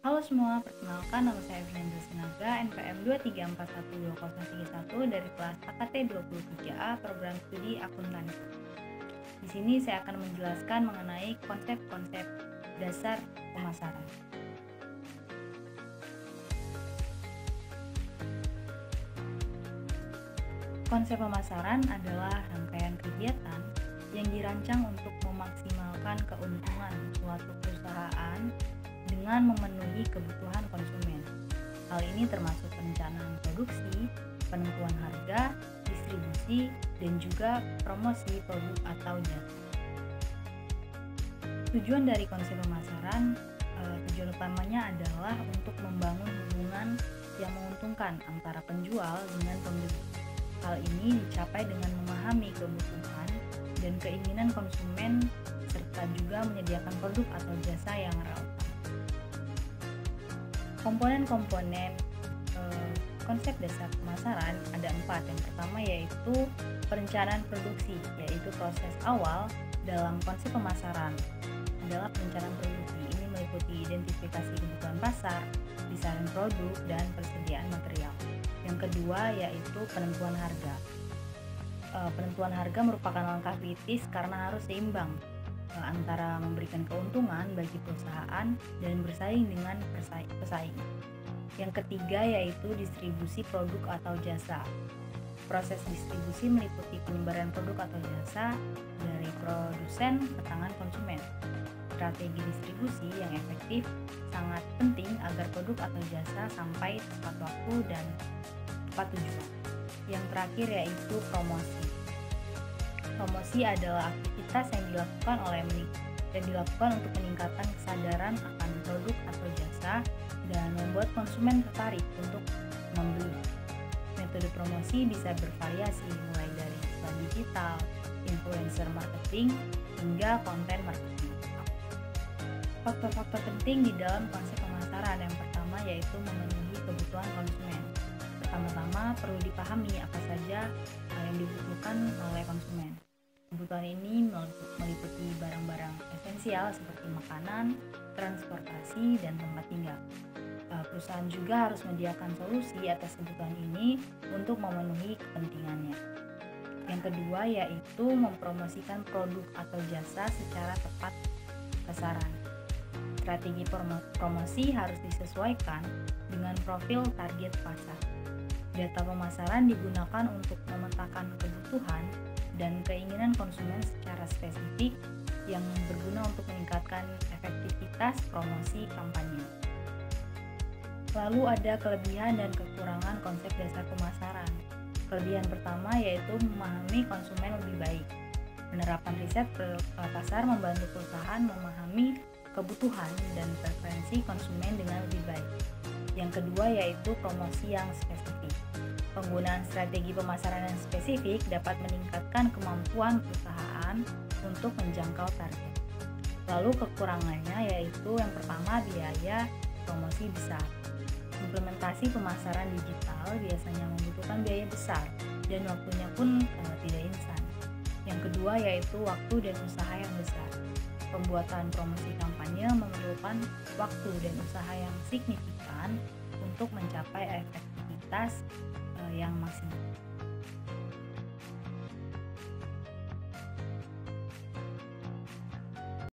Halo semua, perkenalkan nama saya Vinanda Sinaga, NPM 234120031 dari kelas AKT 23A Program Studi Akuntansi. Di sini saya akan menjelaskan mengenai konsep-konsep dasar pemasaran. Konsep pemasaran adalah rangkaian kegiatan yang dirancang untuk memaksimalkan keuntungan suatu perusahaan dengan memenuhi kebutuhan konsumen. Hal ini termasuk perencanaan produksi, penentuan harga, distribusi, dan juga promosi produk atau jasa. Tujuan dari konsep pemasaran, tujuan utamanya adalah untuk membangun hubungan yang menguntungkan antara penjual dengan pembeli. Hal ini dicapai dengan memahami kebutuhan dan keinginan konsumen serta juga menyediakan produk atau jasa yang relevan. Komponen-komponen konsep dasar pemasaran ada 4. Yang pertama yaitu perencanaan produksi, yaitu proses awal dalam konsep pemasaran adalah perencanaan produksi. Ini meliputi identifikasi kebutuhan pasar, desain produk, dan persediaan material. Yang kedua yaitu penentuan harga. Penentuan harga merupakan langkah kritis karena harus seimbang antara memberikan keuntungan bagi perusahaan dan bersaing dengan pesaing. Yang ketiga yaitu distribusi produk atau jasa. Proses distribusi meliputi penyebaran produk atau jasa dari produsen ke tangan konsumen. Strategi distribusi yang efektif sangat penting agar produk atau jasa sampai tepat waktu dan tepat tujuan. Yang terakhir yaitu promosi. Promosi adalah aktivitas yang dilakukan untuk meningkatkan kesadaran akan produk atau jasa dan membuat konsumen tertarik untuk membeli. Metode promosi bisa bervariasi mulai dari iklan digital, influencer marketing, hingga konten marketing. Faktor-faktor penting di dalam konsep pemasaran yang pertama yaitu memenuhi kebutuhan konsumen. Pertama-tama perlu dipahami apa saja yang dibutuhkan oleh konsumen. Kebutuhan ini meliputi barang-barang esensial seperti makanan, transportasi, dan tempat tinggal. Perusahaan juga harus menyediakan solusi atas kebutuhan ini untuk memenuhi kepentingannya. Yang kedua yaitu mempromosikan produk atau jasa secara tepat sasaran. Strategi promosi harus disesuaikan dengan profil target pasar. Data pemasaran digunakan untuk memetakan kebutuhan dan keinginan konsumen secara spesifik yang berguna untuk meningkatkan efektivitas promosi kampanye. Lalu ada kelebihan dan kekurangan konsep dasar pemasaran. Kelebihan pertama yaitu memahami konsumen lebih baik. Penerapan riset pasar membantu perusahaan memahami kebutuhan dan preferensi konsumen dengan lebih baik. Yang kedua yaitu promosi yang spesifik. Penggunaan strategi pemasaran yang spesifik dapat meningkatkan kemampuan perusahaan untuk menjangkau target. Lalu kekurangannya yaitu yang pertama biaya promosi besar. Implementasi pemasaran digital biasanya membutuhkan biaya besar dan waktunya pun tidak instan. Yang kedua yaitu waktu dan usaha yang besar. Pembuatan promosi kampanye memerlukan waktu dan usaha yang signifikan untuk mencapai efektivitas yang maksimal.